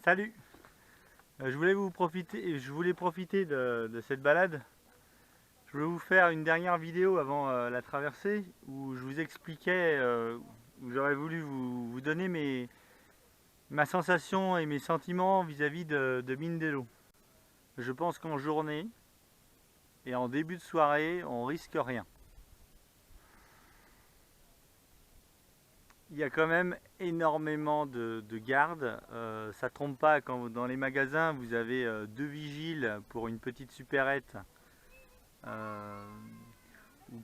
Salut! Je voulais profiter de cette balade. Je voulais vous faire une dernière vidéo avant la traversée où je vous expliquais, où j'aurais voulu vous donner ma sensation et mes sentiments vis-à-vis de Mindelo. Je pense qu'en journée et en début de soirée, on risque rien. Il y a quand même énormément de gardes. Ça ne trompe pas quand dans les magasins vous avez deux vigiles pour une petite supérette, ou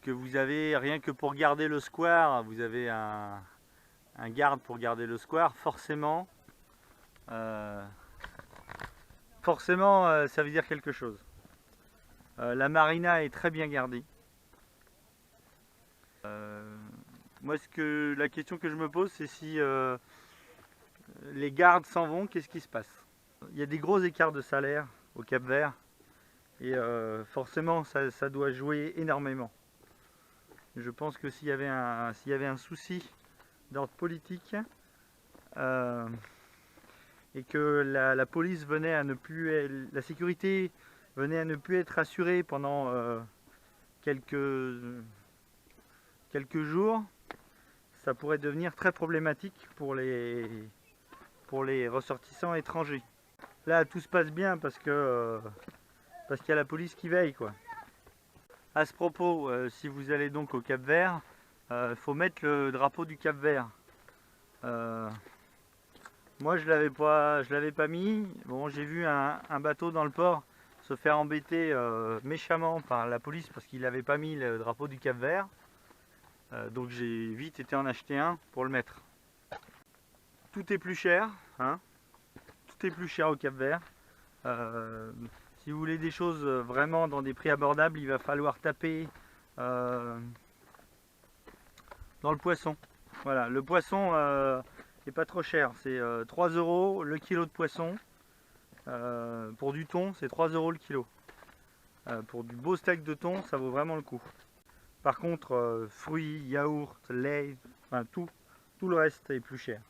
que vous avez rien que pour garder le square, vous avez un garde pour garder le square. Euh, forcément, ça veut dire quelque chose. La marina est très bien gardée. Moi, la question que je me pose, c'est si les gardes s'en vont, qu'est-ce qui se passe? Il y a des gros écarts de salaire au Cap-Vert et forcément, ça doit jouer énormément. Je pense que s'il y avait un souci d'ordre politique et que la police venait à ne plus, la sécurité venait à ne plus être assurée pendant quelques jours, ça pourrait devenir très problématique pour les ressortissants étrangers. Là, tout se passe bien parce qu'il y a la police qui veille, quoi. À ce propos, si vous allez donc au Cap-Vert, faut mettre le drapeau du Cap-Vert. Moi, je l'avais pas mis. Bon, j'ai vu un bateau dans le port se faire embêter méchamment par la police parce qu'il n'avait pas mis le drapeau du Cap-Vert. Donc j'ai vite été en acheter un pour le mettre. Tout est plus cher, hein. Tout est plus cher au Cap-Vert. Si vous voulez des choses vraiment dans des prix abordables, il va falloir taper dans le poisson. Voilà, le poisson n'est pas trop cher, c'est 3 € le kilo de poisson. Pour du thon, c'est 3 € le kilo. Pour du beau steak de thon, ça vaut vraiment le coup. Par contre, fruits, yaourts, lait, enfin tout le reste est plus cher,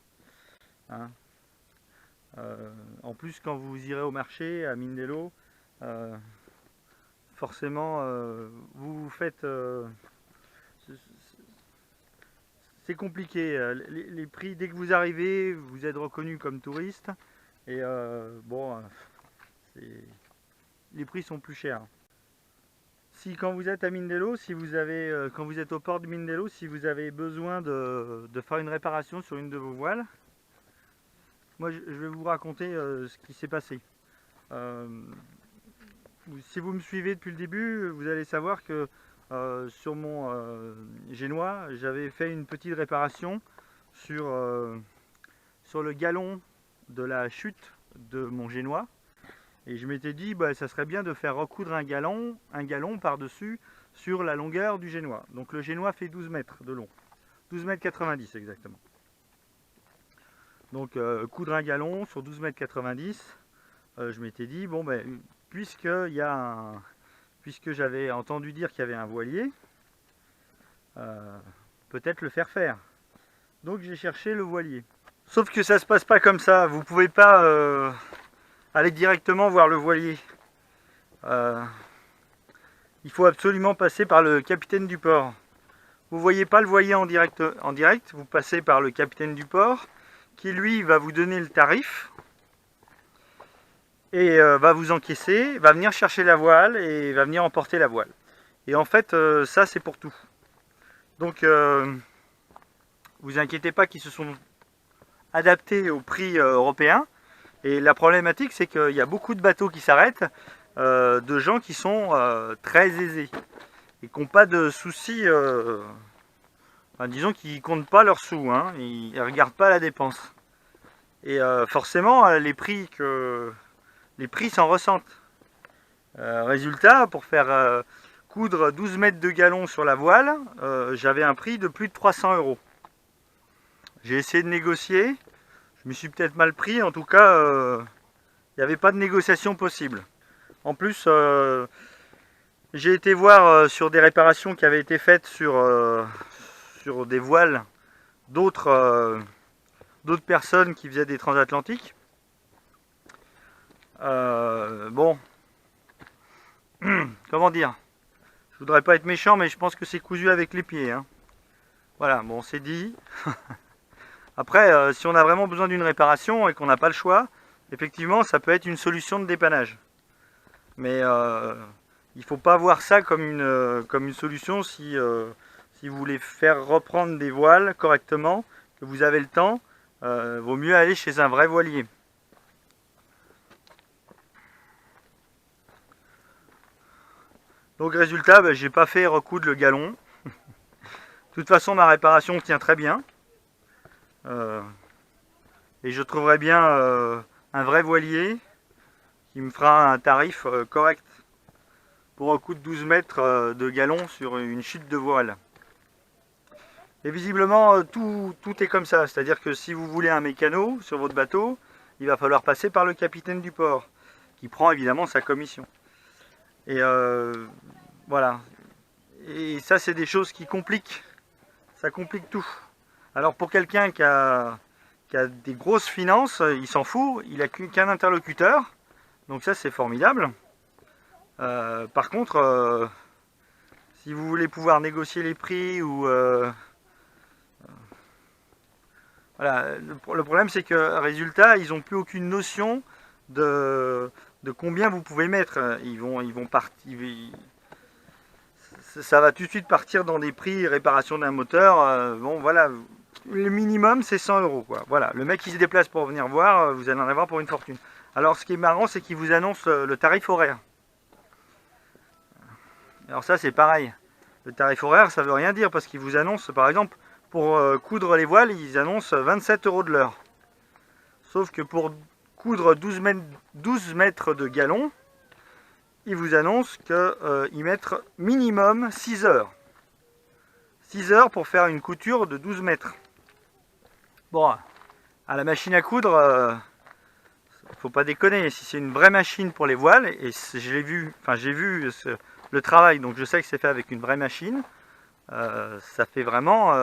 hein. En plus, quand vous irez au marché à Mindelo, forcément, vous faites... c'est compliqué. Les prix, dès que vous arrivez, vous êtes reconnu comme touriste. Et bon, les prix sont plus chers. Si quand vous êtes à Mindelo, quand vous êtes au port de Mindelo, si vous avez besoin de faire une réparation sur une de vos voiles, moi je vais vous raconter ce qui s'est passé. Si vous me suivez depuis le début, vous allez savoir que sur mon génois, j'avais fait une petite réparation sur le galon de la chute de mon génois. Et je m'étais dit, ça serait bien de faire recoudre un galon par-dessus sur la longueur du génois. Donc le génois fait 12 mètres de long. 12 mètres 90 exactement. Donc coudre un galon sur 12 mètres 90, je m'étais dit, bon puisque j'avais entendu dire qu'il y avait un voilier, peut-être le faire. Donc j'ai cherché le voilier. Sauf que ça se passe pas comme ça, vous pouvez pas aller directement voir le voilier. Il faut absolument passer par le capitaine du port. Vous voyez pas le voilier en direct, vous passez par le capitaine du port qui lui va vous donner le tarif et va vous encaisser, va venir chercher la voile et va venir emporter la voile. Et en fait, ça c'est pour tout. Donc, vous inquiétez pas qu'ils se sont adaptés au prix européen. Et la problématique, c'est qu'il y a beaucoup de bateaux qui s'arrêtent, de gens qui sont très aisés et qui n'ont pas de soucis, disons qu'ils ne comptent pas leurs sous, hein, ils ne regardent pas la dépense. Et forcément, les prix s'en ressentent. Résultat, pour faire coudre 12 mètres de galon sur la voile, j'avais un prix de plus de 300 €. J'ai essayé de négocier. Je me suis peut-être mal pris, en tout cas, il n'y avait pas de négociation possible. En plus, j'ai été voir sur des réparations qui avaient été faites sur des voiles d'autres personnes qui faisaient des transatlantiques. Bon, comment dire, je voudrais pas être méchant, mais je pense que c'est cousu avec les pieds, hein. Voilà, bon, c'est dit. Après, si on a vraiment besoin d'une réparation et qu'on n'a pas le choix, effectivement, ça peut être une solution de dépannage. Mais il ne faut pas voir ça comme une solution si vous voulez faire reprendre des voiles correctement, que vous avez le temps, vaut mieux aller chez un vrai voilier. Donc résultat, j'ai pas fait recoudre le galon. De toute façon, ma réparation tient très bien. Et je trouverai bien un vrai voilier qui me fera un tarif correct pour recoudre 12 mètres de galon sur une chute de voile. Et visiblement, tout est comme ça. C'est-à-dire que si vous voulez un mécano sur votre bateau, il va falloir passer par le capitaine du port, qui prend évidemment sa commission. Et voilà. Et ça, c'est des choses qui compliquent. Ça complique tout. Alors pour quelqu'un qui a des grosses finances, il s'en fout, il n'a qu'un interlocuteur. Donc ça, c'est formidable. Par contre, si vous voulez pouvoir négocier les prix ou... voilà, le problème, c'est que, résultat, ils n'ont plus aucune notion de combien vous pouvez mettre. Ils vont partir... Ça va tout de suite partir dans des prix réparation d'un moteur. Bon, voilà, le minimum, c'est 100 €, quoi. Voilà, le mec qui se déplace pour venir voir, vous allez en avoir pour une fortune. Alors, ce qui est marrant, c'est qu'il vous annonce le tarif horaire. Alors ça, c'est pareil. Le tarif horaire, ça veut rien dire parce qu'ils vous annoncent, par exemple, pour coudre les voiles, ils annoncent 27 € de l'heure. Sauf que pour coudre 12 mètres de galon, ils vous annoncent qu'ils mettent minimum 6 heures. 6 heures pour faire une couture de 12 mètres. Bon, à la machine à coudre, faut pas déconner. Si c'est une vraie machine pour les voiles, et j'ai vu le travail, donc je sais que c'est fait avec une vraie machine, ça fait vraiment,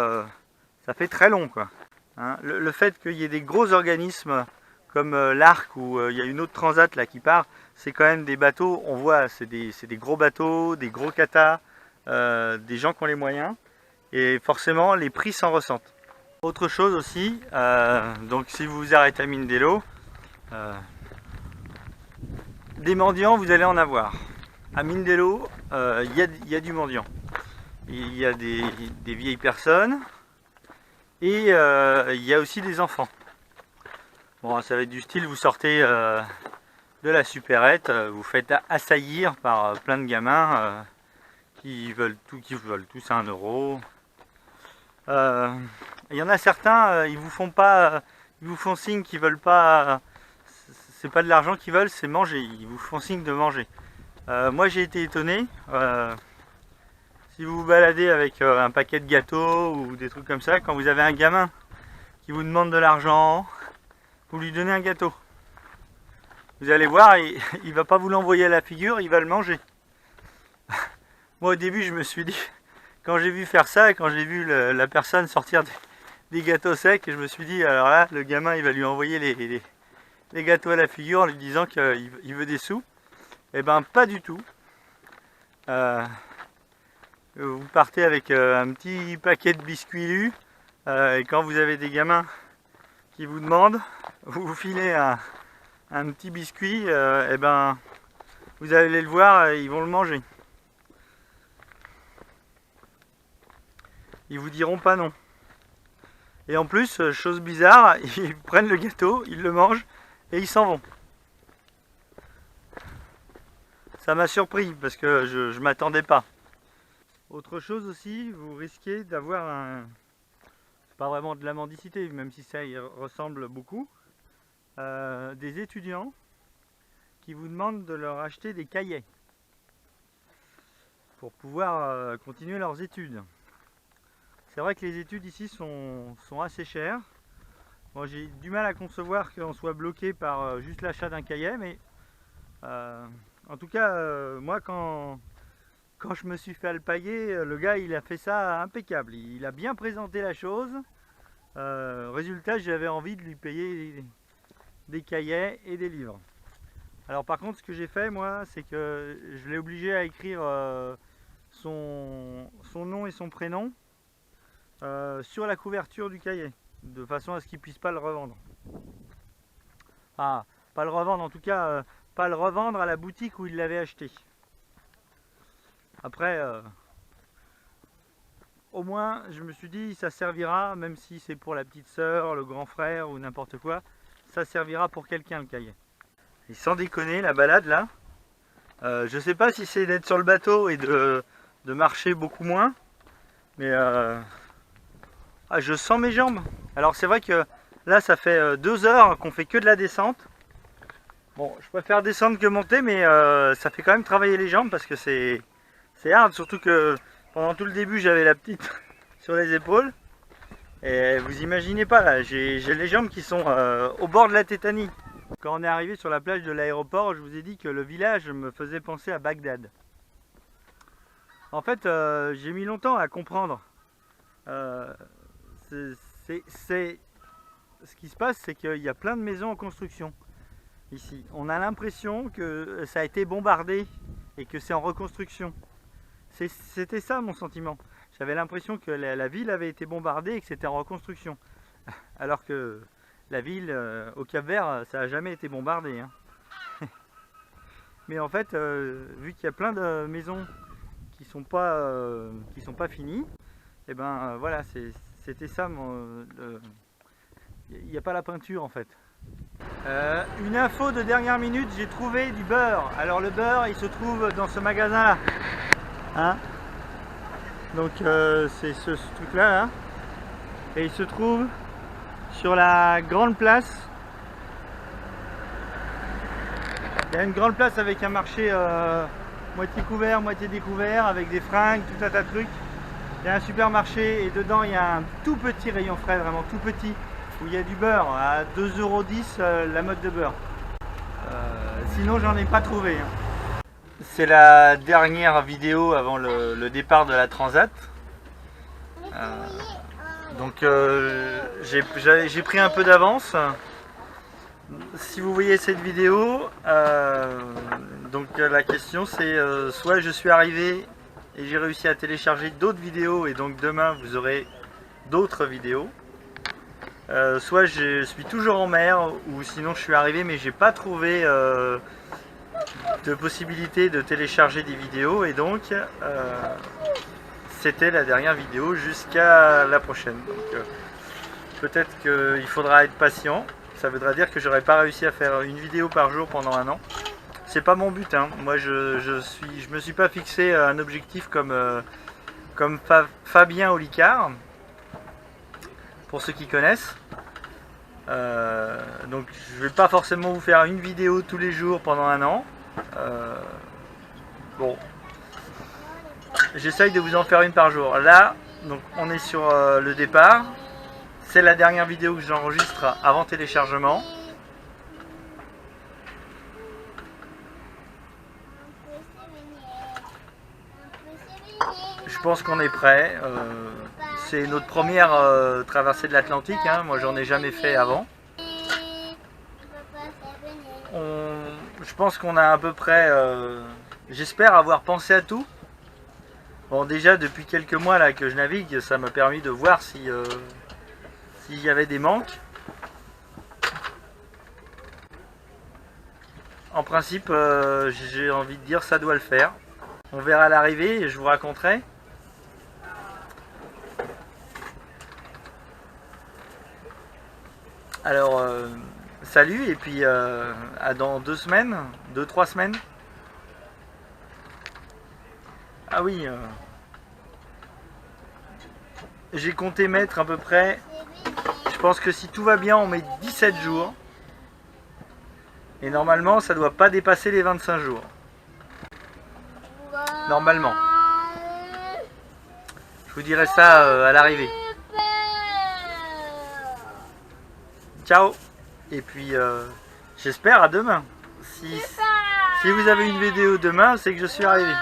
ça fait très long, quoi. Hein, le fait qu'il y ait des gros organismes comme l'Arc ou il y a une autre transat là qui part, c'est quand même des bateaux, on voit, c'est des gros bateaux, des gros katas, des gens qui ont les moyens, et forcément les prix s'en ressentent. Autre chose aussi, donc si vous vous arrêtez à Mindelo, des mendiants vous allez en avoir. À Mindelo, il y a du mendiant. Il y a des vieilles personnes et il y a aussi des enfants. Bon, ça va être du style, vous sortez de la supérette, vous faites assaillir par plein de gamins qui veulent tous 1 €. Il y en a certains, ils vous font signe qu'ils veulent pas, c'est pas de l'argent qu'ils veulent, c'est manger, ils vous font signe de manger. Moi j'ai été étonné, si vous vous baladez avec un paquet de gâteaux ou des trucs comme ça, quand vous avez un gamin qui vous demande de l'argent, vous lui donnez un gâteau. Vous allez voir, il va pas vous l'envoyer à la figure, il va le manger. Moi au début je me suis dit, quand j'ai vu faire ça, quand j'ai vu la personne sortir des gâteaux secs, je me suis dit, alors là, le gamin il va lui envoyer les gâteaux à la figure en lui disant qu'il veut des sous. Eh ben pas du tout. Vous partez avec un petit paquet de biscuits lus, et quand vous avez des gamins qui vous demandent, vous filez un petit biscuit, et ben vous allez le voir, ils vont le manger. Ils vous diront pas non. Et en plus, chose bizarre, ils prennent le gâteau, ils le mangent et ils s'en vont. Ça m'a surpris parce que je m'attendais pas. Autre chose aussi, vous risquez d'avoir c'est pas vraiment de la mendicité, même si ça y ressemble beaucoup, des étudiants qui vous demandent de leur acheter des cahiers pour pouvoir continuer leurs études. C'est vrai que les études ici sont assez chères. Bon, j'ai du mal à concevoir qu'on soit bloqué par juste l'achat d'un cahier, mais en tout cas, moi quand je me suis fait alpaguer, le gars il a fait ça impeccable. Il a bien présenté la chose. Résultat, j'avais envie de lui payer des cahiers et des livres. Alors par contre, ce que j'ai fait moi, c'est que je l'ai obligé à écrire son nom et son prénom sur la couverture du cahier, de façon à ce qu'il ne puisse pas le revendre. Ah, pas le revendre en tout cas, pas le revendre à la boutique où il l'avait acheté. Après, au moins je me suis dit ça servira, même si c'est pour la petite sœur, le grand frère ou n'importe quoi, ça servira pour quelqu'un le cahier. Et sans déconner, la balade là, je sais pas si c'est d'être sur le bateau et de marcher beaucoup moins, mais je sens mes jambes. Alors c'est vrai que là ça fait 2 heures qu'on fait que de la descente. Bon, je préfère descendre que monter, mais ça fait quand même travailler les jambes parce que c'est hard, surtout que pendant tout le début j'avais la petite sur les épaules. Et vous imaginez pas là, j'ai les jambes qui sont au bord de la tétanie. Quand on est arrivé sur la plage de l'aéroport, je vous ai dit que le village me faisait penser à Bagdad. En fait, j'ai mis longtemps à comprendre. Ce qui se passe, c'est qu'il y a plein de maisons en construction ici. On a l'impression que ça a été bombardé et que c'est en reconstruction. C'était ça mon sentiment. J'avais l'impression que la ville avait été bombardée et que c'était en reconstruction. Alors que la ville au Cap-Vert, ça n'a jamais été bombardé. Hein. Mais en fait, vu qu'il y a plein de maisons qui sont pas finies, et ben voilà, c'était ça. Il n'y a pas la peinture en fait. Une info de dernière minute, j'ai trouvé du beurre. Alors le beurre, il se trouve dans ce magasin là. Hein, donc c'est ce truc là, et il se trouve sur la grande place. Il y a une grande place avec un marché moitié couvert, moitié découvert, avec des fringues, tout un tas de trucs. Il y a un supermarché et dedans il y a un tout petit rayon frais, vraiment tout petit, où il y a du beurre à 2,10 € la mode de beurre. Sinon j'en ai pas trouvé. Hein. C'est la dernière vidéo avant le départ de la Transat. Donc j'ai pris un peu d'avance. Si vous voyez cette vidéo, donc la question c'est soit je suis arrivé et j'ai réussi à télécharger d'autres vidéos et donc demain vous aurez d'autres vidéos, soit je suis toujours en mer, ou sinon je suis arrivé mais j'ai pas trouvé de possibilité de télécharger des vidéos, et donc c'était la dernière vidéo jusqu'à la prochaine. Donc peut-être qu'il faudra être patient. Ça voudra dire que j'aurais pas réussi à faire une vidéo par jour pendant 1 an. C'est pas mon but, hein. Moi je me suis pas fixé un objectif comme Fabien Olicard, pour ceux qui connaissent. Donc je vais pas forcément vous faire une vidéo tous les jours pendant 1 an. Bon, j'essaye de vous en faire une par jour. Là, donc on est sur le départ. C'est la dernière vidéo que j'enregistre avant téléchargement. Je pense qu'on est prêt. C'est notre première traversée de l'Atlantique. Hein. Moi, j'en ai jamais fait avant. Je pense qu'on a à peu près... j'espère avoir pensé à tout. Bon, déjà, depuis quelques mois là que je navigue, ça m'a permis de voir s'il y avait des manques. En principe, j'ai envie de dire ça doit le faire. On verra l'arrivée et je vous raconterai. Alors, salut, et puis à dans 2 semaines, 2-3 semaines. Ah oui, j'ai compté mettre à peu près, je pense que si tout va bien, on met 17 jours. Et normalement, ça doit pas dépasser les 25 jours. Normalement. Je vous dirai ça à l'arrivée. Ciao. Et puis, j'espère à demain. Si vous avez une vidéo demain, c'est que je suis arrivé.